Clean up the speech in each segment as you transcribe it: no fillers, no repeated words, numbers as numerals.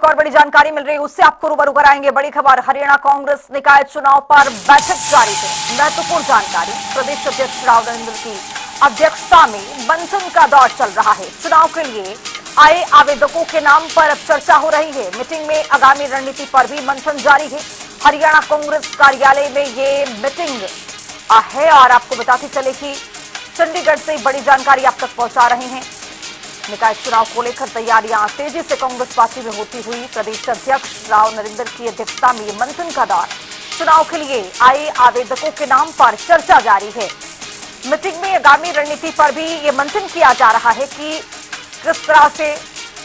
एक और बड़ी जानकारी मिल रही है, उससे आपको रूबरू कराएंगे। बड़ी खबर, हरियाणा कांग्रेस निकाय चुनाव पर बैठक जारी है। महत्वपूर्ण जानकारी, प्रदेश अध्यक्ष राव नरेंद्र की अध्यक्षता में मंथन का दौर चल रहा है। चुनाव के लिए आए आवेदकों के नाम पर अब चर्चा हो रही है। मीटिंग में आगामी रणनीति पर भी मंथन जारी है। हरियाणा कांग्रेस कार्यालय में ये मीटिंग है और आपको बताते चले कि चंडीगढ़ से बड़ी जानकारी आप तक पहुंचा रहे हैं। निकाय चुनाव को लेकर तैयारियां तेजी से कांग्रेस पार्टी में होती हुई प्रदेश अध्यक्ष राव नरेंद्र की अध्यक्षता में मंथन का दौर। चुनाव के लिए आए आवेदकों के नाम पर चर्चा जारी है। मीटिंग में आगामी रणनीति पर भी ये मंथन किया जा रहा है कि किस तरह से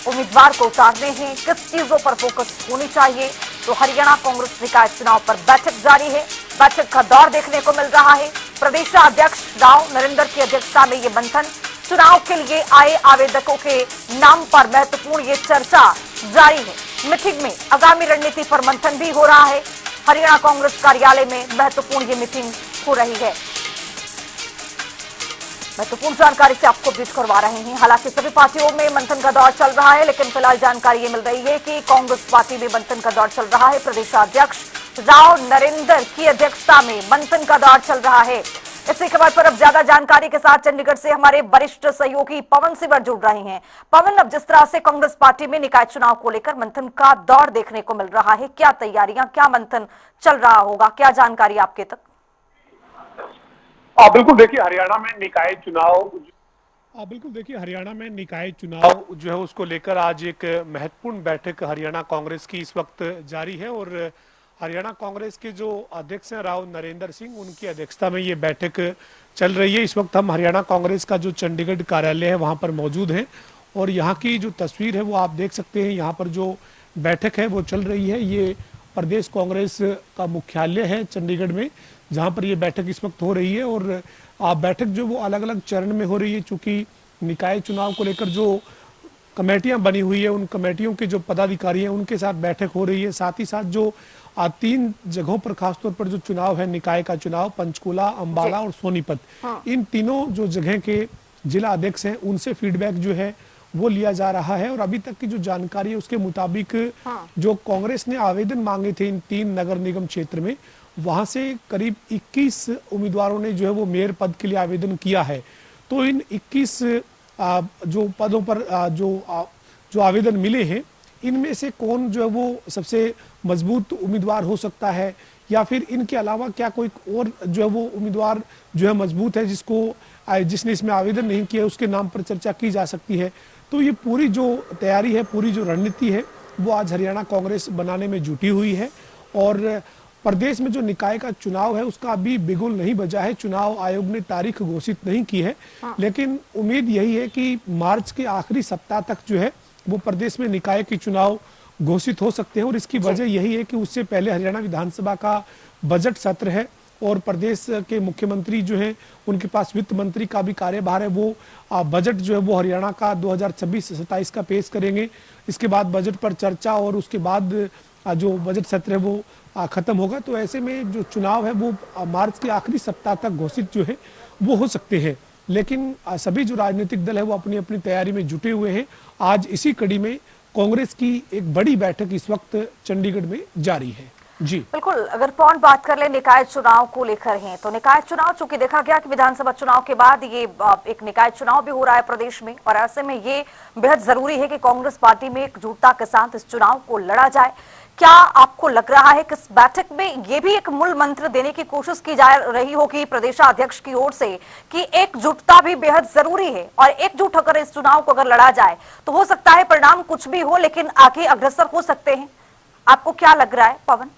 उम्मीदवार को उतारने हैं, किस चीजों पर फोकस होनी चाहिए। तो हरियाणा कांग्रेस निकाय चुनाव पर बैठक जारी है। बैठक का दौर देखने को मिल रहा है। प्रदेश अध्यक्ष राव नरेंद्र की अध्यक्षता में ये मंथन, चुनाव के लिए आए आवेदकों के नाम पर महत्वपूर्ण ये चर्चा जारी है। मीटिंग में आगामी रणनीति पर मंथन भी हो रहा है। हरियाणा कांग्रेस कार्यालय में महत्वपूर्ण ये मीटिंग हो रही है। महत्वपूर्ण जानकारी से आपको अपडेट करवा रहे हैं। हालांकि सभी पार्टियों में मंथन का दौर चल रहा है, लेकिन फिलहाल जानकारी ये मिल रही है कि कांग्रेस पार्टी में मंथन का दौर चल रहा है। प्रदेशाध्यक्ष राव नरेंद्र की अध्यक्षता में मंथन का दौर चल रहा है। इसी खबर पर अब ज्यादा जानकारी के साथ चंडीगढ़ से हमारे वरिष्ठ सहयोगी पवन सिवर जुड़ रहे हैं। पवन, अब जिस तरह से कांग्रेस पार्टी में निकाय चुनाव को लेकर मंथन का दौर देखने को मिल रहा है, क्या तैयारियां, क्या मंथन चल रहा होगा, क्या जानकारी आपके तक? बिल्कुल देखिए, हरियाणा में निकाय चुनाव जो है उसको लेकर आज एक महत्वपूर्ण बैठक हरियाणा कांग्रेस की इस वक्त जारी है। और हरियाणा कांग्रेस के जो अध्यक्ष हैं राव नरेंद्र सिंह, उनकी अध्यक्षता में ये बैठक चल रही है। इस वक्त हम हरियाणा कांग्रेस का जो चंडीगढ़ कार्यालय है वहाँ पर मौजूद हैं और यहाँ की जो तस्वीर है वो आप देख सकते हैं। यहाँ पर जो बैठक है वो चल रही है, ये प्रदेश कांग्रेस का मुख्यालय है चंडीगढ़ में, जहाँ पर ये बैठक इस वक्त हो रही है। और बैठक जो वो अलग अलग चरण में हो रही है, चूँकि निकाय चुनाव को लेकर जो कमेटियां बनी हुई है, उन कमेटियों के जो पदाधिकारी हैं उनके साथ बैठक हो रही है। साथ ही साथ जो 3 जगहों पर खासतौर पर जो चुनाव है, निकाय का चुनाव, पंचकूला, अंबाला और सोनीपत, इन तीनों जो जगह के जिला अध्यक्ष हैं उनसे फीडबैक जो है वो लिया जा रहा है। और अभी तक की जो जानकारी है उसके मुताबिक जो कांग्रेस ने आवेदन मांगे थे इन 3 नगर निगम क्षेत्र में, वहां से करीब 21 उम्मीदवारों ने जो है वो मेयर पद के लिए आवेदन किया है। तो इन 21 जो पदों पर जो आवेदन मिले हैं, इनमें से कौन जो है वो सबसे मजबूत उम्मीदवार हो सकता है, या फिर इनके अलावा क्या कोई और जो है वो उम्मीदवार जो है मजबूत है जिसने इसमें आवेदन नहीं किया, उसके नाम पर चर्चा की जा सकती है। तो ये पूरी जो तैयारी है, पूरी जो रणनीति है, वो आज हरियाणा कांग्रेस बनाने में जुटी हुई है। और प्रदेश में जो निकाय का चुनाव है उसका अभी बिगुल नहीं बजा है, चुनाव आयोग ने तारीख घोषित नहीं की है। लेकिन उम्मीद यही है कि मार्च के आखिरी सप्ताह तक जो है वो प्रदेश में निकाय के चुनाव घोषित हो सकते हैं। और इसकी वजह यही है कि उससे पहले हरियाणा विधानसभा का बजट सत्र है और प्रदेश के मुख्यमंत्री जो हैं उनके पास वित्त मंत्री का भी कार्यभार है। वो बजट जो है वो हरियाणा का 2026-27 का पेश करेंगे। इसके बाद बजट पर चर्चा और उसके बाद जो बजट सत्र है वो खत्म होगा। तो ऐसे में जो चुनाव है वो मार्च के आखिरी सप्ताह तक घोषित जो है वो हो सकते हैं। लेकिन सभी जो राजनीतिक दल है वो अपनी अपनी तैयारी में जुटे हुए हैं। आज इसी कड़ी में कांग्रेस की एक बड़ी बैठक इस वक्त चंडीगढ़ में जारी है। जी बिल्कुल, अगर पौन बात कर ले निकाय चुनाव को लेकर हैं, तो निकाय चुनाव चूंकि देखा गया कि विधानसभा चुनाव के बाद ये एक निकाय चुनाव भी हो रहा है प्रदेश में, और ऐसे में ये बेहद जरूरी है कि कांग्रेस पार्टी में एकजुटता के साथ इस चुनाव को लड़ा जाए। क्या आपको लग रहा है कि इस बैठक में ये भी एक मूल मंत्र देने की कोशिश की जा रही होगी प्रदेशाध्यक्ष की ओर से कि एकजुटता भी बेहद जरूरी है, और एकजुट होकर इस चुनाव को अगर लड़ा जाए तो हो सकता है परिणाम कुछ भी हो लेकिन आगे अग्रसर हो सकते हैं? आपको क्या लग रहा है पवन?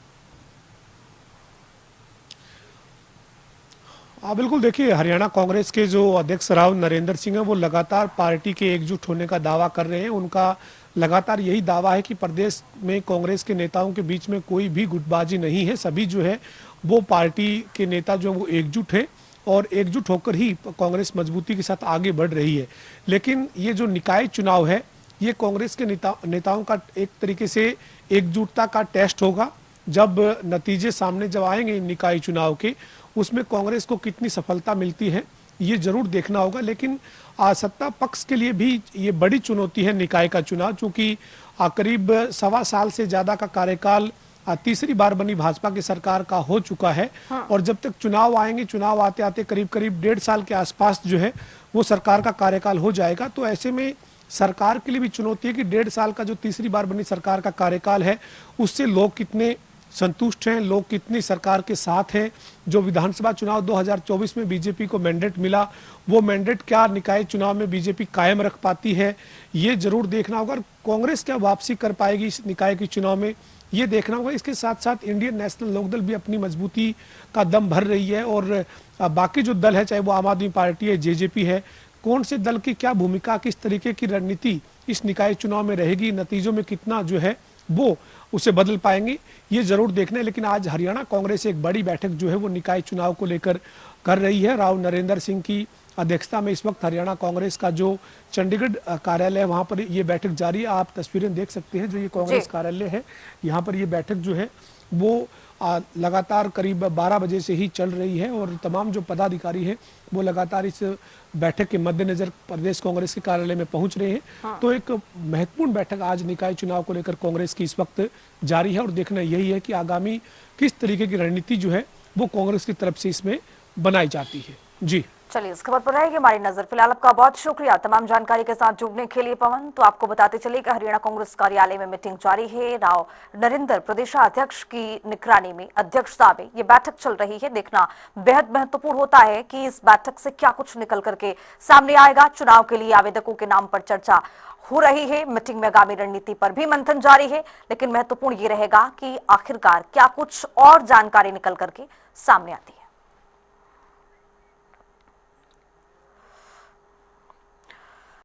बिल्कुल देखिए, हरियाणा कांग्रेस के जो अध्यक्ष राव नरेंद्र सिंह हैं वो लगातार पार्टी के एकजुट होने का दावा कर रहे हैं। उनका लगातार यही दावा है कि प्रदेश में कांग्रेस के नेताओं के बीच में कोई भी गुटबाजी नहीं है। सभी जो है वो पार्टी के नेता जो है वो एकजुट है और एकजुट होकर ही कांग्रेस मजबूती के साथ आगे बढ़ रही है। लेकिन ये जो निकाय चुनाव है ये कांग्रेस के नेताओं का एक तरीके से एकजुटता का टेस्ट होगा। जब नतीजे सामने जब आएंगे निकाय चुनाव के, उसमें कांग्रेस को कितनी सफलता मिलती है ये जरूर देखना होगा। लेकिन सत्ता पक्ष के लिए भी ये बड़ी चुनौती है निकाय का चुनाव, चूंकि करीब 1.25 साल से ज्यादा का कार्यकाल तीसरी बार बनी भाजपा की सरकार का हो चुका है। और जब तक चुनाव आएंगे, चुनाव आते आते करीब करीब 1.5 साल के आसपास जो है वो सरकार का कार्यकाल हो जाएगा। तो ऐसे में सरकार के लिए भी चुनौती है कि 1.5 साल का जो तीसरी बार बनी सरकार का कार्यकाल है उससे लोग कितने संतुष्ट हैं, लोग कितनी सरकार के साथ हैं। जो विधानसभा चुनाव 2024 में बीजेपी को मैंडेट मिला, वो मैंडेट क्या निकाय चुनाव में बीजेपी कायम रख पाती है, ये जरूर देखना होगा। कांग्रेस क्या वापसी कर पाएगी इस निकाय के चुनाव में, ये देखना होगा। इसके साथ साथ इंडियन नेशनल लोकदल भी अपनी मजबूती का दम भर रही है, और बाकी जो दल है, चाहे वो आम आदमी पार्टी है, जेजेपी है, कौन से दल की क्या भूमिका, किस तरीके की रणनीति इस निकाय चुनाव में रहेगी, नतीजों में कितना जो है वो उसे बदल पाएंगे, ये जरूर देखना है। लेकिन आज हरियाणा कांग्रेस एक बड़ी बैठक जो है वो निकाय चुनाव को लेकर कर रही है। राव नरेंद्र सिंह की अध्यक्षता में इस वक्त हरियाणा कांग्रेस का जो चंडीगढ़ कार्यालय है वहां पर ये बैठक जारी है। आप तस्वीरें देख सकते हैं, जो ये कांग्रेस कार्यालय है, यहाँ पर ये बैठक जो है वो लगातार करीब 12 बजे से ही चल रही है, और तमाम जो पदाधिकारी हैं वो लगातार इस बैठक के मद्देनजर प्रदेश कांग्रेस के कार्यालय में पहुंच रहे हैं। तो एक महत्वपूर्ण बैठक आज निकाय चुनाव को लेकर कांग्रेस की इस वक्त जारी है, और देखना यही है कि आगामी किस तरीके की रणनीति जो है वो कांग्रेस की तरफ से इसमें बनाई जाती है। जी चलिए, इस खबर पर रहेगी हमारी नजर। फिलहाल आपका बहुत शुक्रिया तमाम जानकारी के साथ जुड़ने के लिए पवन। तो आपको बताते चले कि हरियाणा कांग्रेस कार्यालय में मीटिंग जारी है। राव नरेंद्र प्रदेशाध्यक्ष की निगरानी में, अध्यक्षता में ये बैठक चल रही है। देखना बेहद महत्वपूर्ण होता है कि इस बैठक से क्या कुछ निकल करके सामने आएगा। चुनाव के लिए आवेदकों के नाम पर चर्चा हो रही है, मीटिंग में आगामी रणनीति पर भी मंथन जारी है। लेकिन महत्वपूर्ण ये रहेगा कि आखिरकार क्या कुछ और जानकारी निकल करके सामने आती है।